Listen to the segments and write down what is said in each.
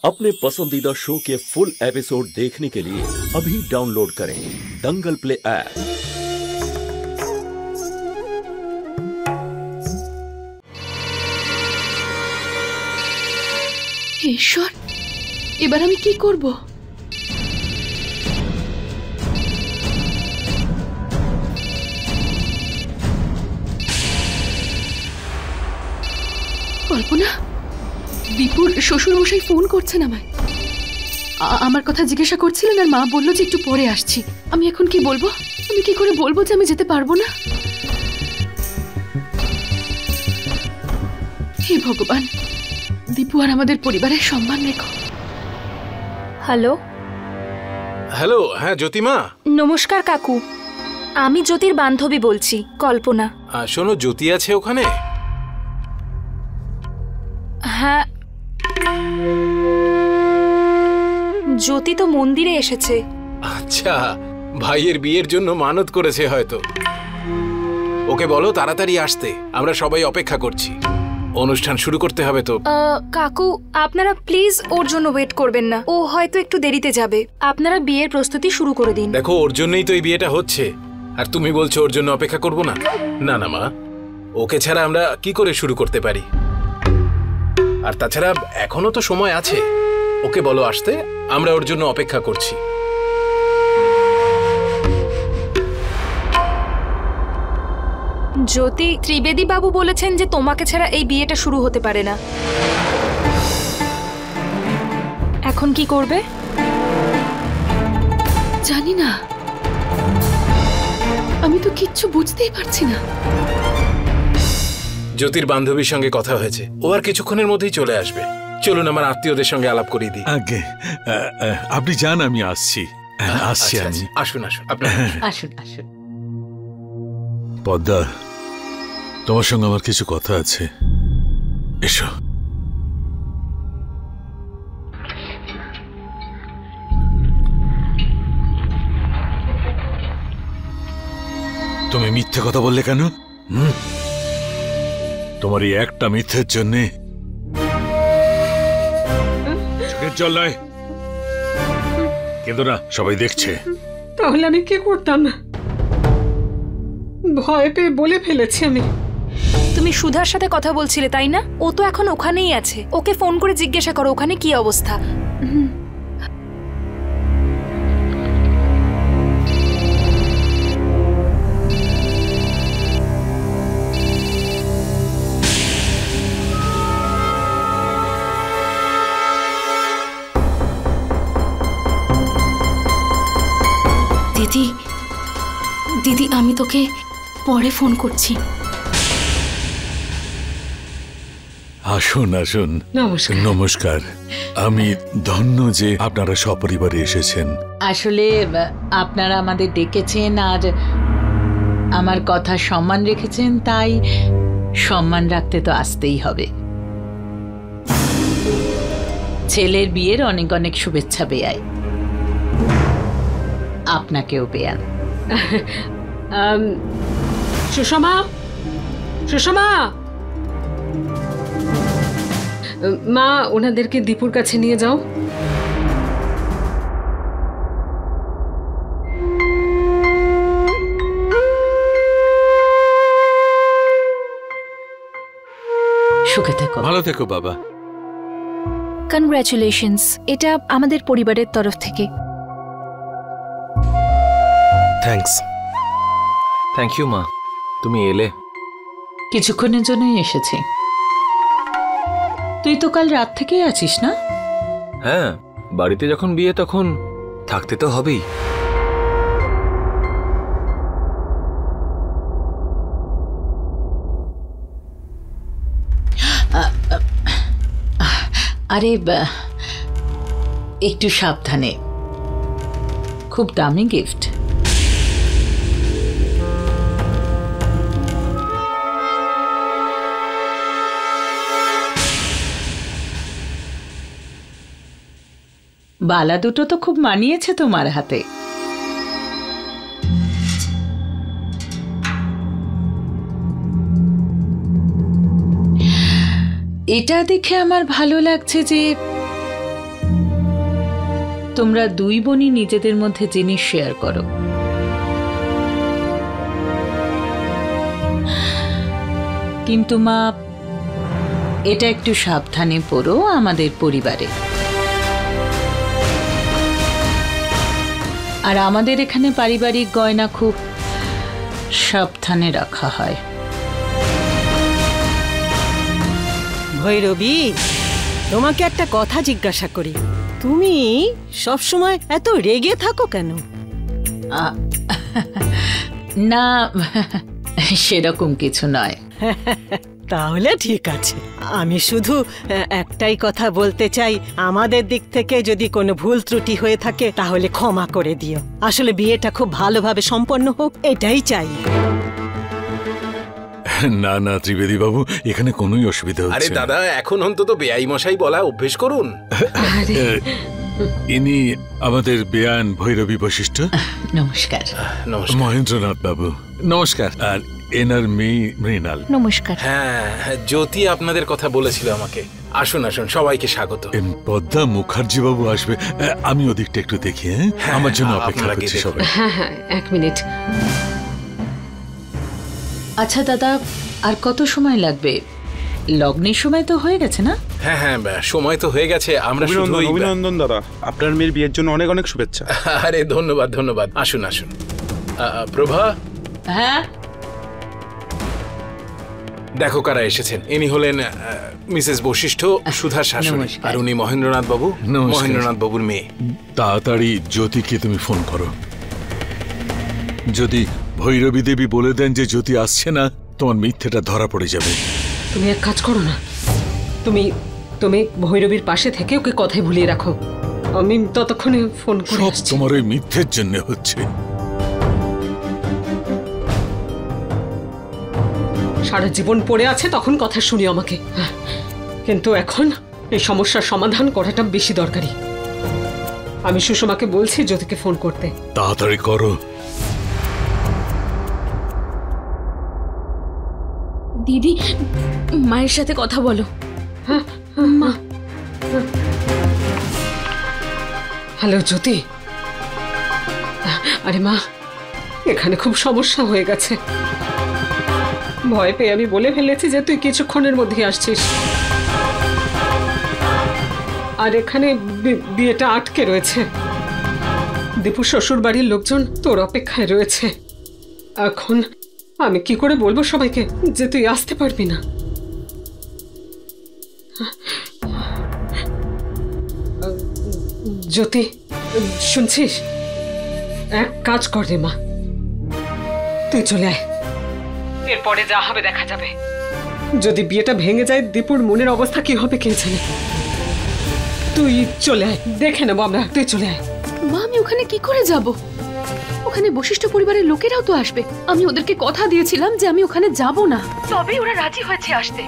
अपने पसंदीदा शो के फुल एपिसोड देखने के लिए अभी डाउनलोड करें दंगल प्ले ऐप। ঈশ্বর, এবার আমি কি করব? কল্পনা, দীপুর শ্বশুরমশাই ফোন করছেন আমায়। আমার কথা জিজ্ঞাসা করছিলেন আর মা বলল যে একটু পরে আসছি। আমি এখন কি বলবো? আমি কি করে বলবো যে আমি যেতে পারবো না? হে ভগবান, দীপু আর আমাদের পরিবারের সম্মান রেখো। Hello hello. হ্যাঁ জ্যোতিমা। নমস্কার কাকু, আমি জ্যোতির বান্ধবী বলছি, কল্পনা। শোনো, জ্যোতি আছে ওখানে? হ্যাঁ, জ্যোতি তো মন্দিরে এসেছে। আচ্ছা, ভাইয়ের বিয়ের জন্য মানত করেছে হয়তো। ওকে বলো তাড়াতাড়ি আসতে, আমরা সবাই অপেক্ষা করছি। অনুষ্ঠান শুরু করতে হবে তো। কাকু, আপনারা প্লিজ ওর জন্য ওয়েট করবেন না, ও হয়তো একটু দেরিতে যাবে। আপনারা বিয়ের প্রস্তুতি শুরু করে দিন। দেখো, ওর জন্যই তো এই বিয়েটা হচ্ছে, আর তুমি বলছো ওর জন্য অপেক্ষা করব না? না না মা, ওকে ছাড়া আমরা কি করে শুরু করতে পারি? আর তাছাড়া এখনো তো সময় আছে। ওকে বলো আসতে, আমরা ওর জন্য অপেক্ষা করছি। জ্যোতি, ত্রিবেদী বাবু বলেছেন যে তোমাকে ছাড়া এই বিয়েটা শুরু হতে পারে না। এখন কি করবে? জানি না, আমি তো কিচ্ছু বুঝতেই পারছি না। জ্যোতির বান্ধবীর সঙ্গে কথা হয়েছে, ও আর কিছুক্ষণের মধ্যেই চলে আসবে। চলুন আমার আত্মীয়দের সঙ্গে আলাপ করিয়ে দিই। আগে আপনি যান, আমি আসছি। আসছি আমি। আসুন আসুন, আপনার আসুন আসুন। পদ্মা, তোমার সঙ্গে আমার কিছু কথা আছে, এসো। তুমি মিথ্যে কথা বললে কেন? তোমার এই একটা মিথ্যের জন্যে চোখের জল নয়, কিন্তু না, সবাই দেখছে। তাহলে আমি কি করতাম? ভয় পেয়ে বলে ফেলেছি আমি। তুমি সুধার সাথে কথা বলছিলে তাই না? ও তো এখন ওখানেই আছে, ওকে ফোন করে জিজ্ঞাসা করো ওখানে কি অবস্থা। দিদি, দিদি, আমি তোকে পরে ফোন করছি। আসুন আসুন। নমস্কার। নমস্কার। আমি ধন্য যে আপনারা সপরিবারে এসেছেন। আসলে আপনারা আমাদের ডেকেছেন আর আমার কথা সম্মান রেখেছেন, তাই সম্মান রাখতে তো আসতেই হবে। ছেলের বিয়ের অনেক অনেক শুভেচ্ছা বেয়াই। আপনাকেও বেয়ান। সুষমা, সুষমা, মা ওনাদেরকে দীপুর কাছে নিয়ে যাও। সুখে থেকো। ভালো থেকো বাবা। কনগ্রাচুলেশনস, এটা আমাদের পরিবারের তরফ থেকে। থ্যাংক ইউ মা, তুমি এলে। কিছুক্ষণের জন্যই এসেছি। তুই তো কাল রাত থেকেই আছিস না? হ্যাঁ, বাড়িতে যখন বিয়ে তখন থাকতে তো হবেই। আরে একটু সাবধানে, খুব দামি গিফট। বালা দুটো তো খুব মানিয়েছে তোমার হাতে। এটা দেখে আমার ভালো লাগছে যে তোমরা দুই বোনই নিজেদের মধ্যে জিনিস শেয়ার করো। কিন্তু মা, এটা একটু সাবধানে পড়ো আমাদের পরিবারে। আর আমাদের এখানে পারিবারিক গয়না খুব সাবধানে রাখা হয়। ভৈরবী, তোমাকে একটা কথা জিজ্ঞাসা করি, তুমি সবসময় এত রেগে থাকো কেন? না, সেরকম কিছু নয়। তাহলে ঠিক আছে। আমি শুধু একটাই কথা বলতে চাই, আমাদের দিক থেকে যদি কোনো ভুল ত্রুটি হয়ে থাকে তাহলে ক্ষমা করে দিও। আসলে বিয়েটা খুব ভালোভাবে সম্পন্ন হোক, এটাই চাই। না না ত্রিবেদী বাবু, এখানে কোনোই অসুবিধা হচ্ছে না। আরে দাদা, এখন অন্তত বেআই মশাই বলা অভ্যেস করুন। ইনি আমাদের বেয়ান ভৈরবী বশিষ্ঠ। নমস্কার। নমস্কার। মহেন্দ্রনাথ বাবু নমস্কার। আর এনার মেয়ে মৃণাল। নমস্কার। হ্যাঁ, জ্যোতি আপনাদের কথা বলেছিল আমাকে। আসুন আসুন, সবাইকে স্বাগত। পদ্মা মুখার্জি বাবু আসবে, আমি ওদিকটা একটু দেখি। আমার জন্য অপেক্ষা করছি সবাই। হ্যাঁ হ্যাঁ, 1 মিনিট। আচ্ছা দাদা, আর কত সময় লাগবে? লগ্নের সময় তো হয়ে গেছে না? হ্যাঁ হ্যাঁ, সময় তো হয়ে গেছে। আমরা শুধুই অভিনন্দন দাদা, আপনার মেয়ের বিয়ের জন্য অনেক অনেক শুভেচ্ছা। আরে ধন্যবাদ ধন্যবাদ। আসুন আসুন। প্রভা, হ্যাঁ দেখো কারা এসেছেন। ইনি হলেন মিসেস বশিষ্ঠ, সুধার শাশুড়ি। নমস্কার। আর উনি মহেন্দ্রনাথ বাবু, নমস্কার। মহেন্দ্রনাথ বাবুর মেয়ে। তাড়াতাড়ি জ্যোতিকে তুমি ফোন করো। যদি ভৈরবী দেবী বলে দেন যে জ্যোতি আসছে না, তোমার মিথ্যেটা ধরা পড়ে যাবে। তুমি এক কাজ করো না, তুমি ভৈরবীর পাশে থেকে ওকে কথাই ভুলিয়ে রাখো। আমি ততক্ষণে ফোন করে সব আসছি। তোমার ওই মিথ্যের জন্য হচ্ছে। সারা জীবন পড়ে আছে, তখন কথা শুনি আমাকে। কিন্তু এখন এই সমস্যার সমাধান করাটা বেশি দরকারি। আমি সুষমাকে বলছি জ্যোতিকে ফোন করতে। তাড়াতাড়ি করো। দিদি, মায়ের সাথে কথা বলো। মা। হ্যালো জ্যোতি। আরে মা, এখানে খুব সমস্যা হয়ে গেছে। ভয় পেয়ে আমি বলে ফেলেছি যে তুই কিছুক্ষণের মধ্যেই আসছিস। আর এখানে বিয়েটা আটকে রয়েছে। দীপুর শ্বশুর বাড়ির লোকজন তোর অপেক্ষায় রয়েছে। এখন আমি কি করে বলবো সবাইকে যে তুই আসতে পারবি না? জ্যোতি, শুনছিস? এক কাজ কর রে মা, তুই চলে আয়। এরপরে যা হবে দেখা যাবে। যদি বিয়েটা ভেঙে যায়, দীপুর মনের অবস্থা কি হবে কে জানে। তুই চলে আয়, দেখে নেবো আমরা। তুই চলে আয়। মা, আমি ওখানে কি করে যাব? ওখানে বশিষ্ঠ পরিবারের লোকেরাও তো আসবে। আমি ওদেরকে কথা দিয়েছিলাম যে আমি ওখানে যাব না, তবেই ওরা রাজি হয়েছে আসতে।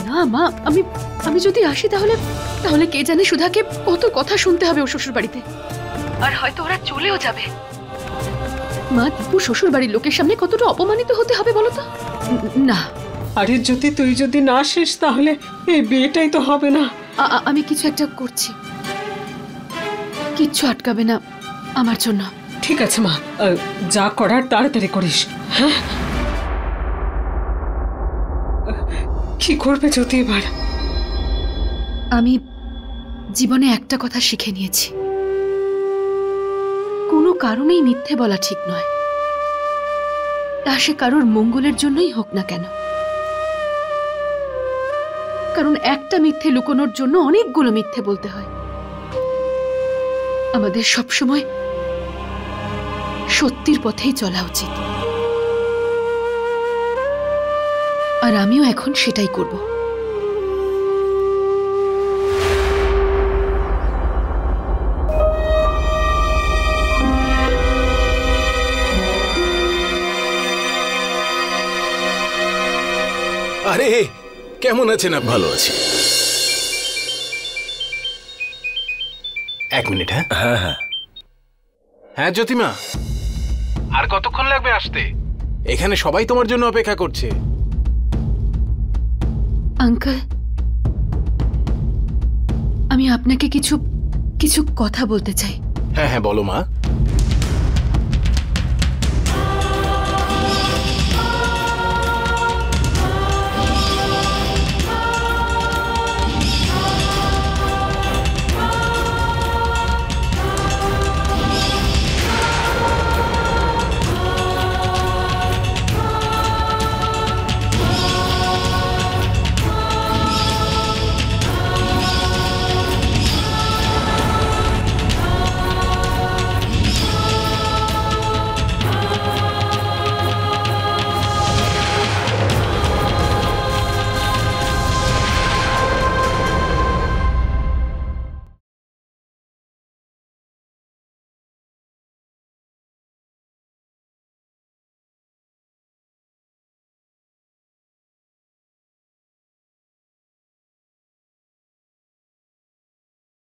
না মা, আমি যদি আসি তাহলে কে জানে সুধাকে কত কথা শুনতে হবে ওর শ্বশুর বাড়িতে। আর হয়তো ওরা চলেও যাবে। মা, দীপু শ্বশুর বাড়ির লোকের সামনে কতটা অপমানিত হতে হবে বলো তো? না। আরে জ্যোতি, তুই যদি না আসিস তাহলে এই বিয়েটাই তো হবে না। আমি কিছু একটা করছি, কিচ্ছু আটকাবে না আমার জন্য। ঠিক আছে মা, যা করার তাড়াতাড়ি করিস। হ্যাঁ, কি করবে জ্যোতি এবার? আমি জীবনে একটা কথা শিখে নিয়েছি, কোনো কারণেই মিথ্যে বলা ঠিক নয়। তা সে কারোর মঙ্গলের জন্যই হোক না কেন। কারণ একটা মিথ্যে লুকোনোর জন্য অনেকগুলো মিথ্যে বলতে হয়। আমাদের সবসময় সত্যির পথেই চলা উচিত। আর আমিও এখন সেটাই করব। আরে কেমন আছেন আপনি? ভালো আছি। 1 মিনিট। হ্যাঁ হ্যাঁ হ্যাঁ হ্যাঁ জ্যোতিমা, আর কতক্ষণ লাগবে আসতে? এখানে সবাই তোমার জন্য অপেক্ষা করছে। আঙ্কেল, আমি আপনাকে কিছু কিছু কথা বলতে চাই। হ্যাঁ হ্যাঁ বলো মা।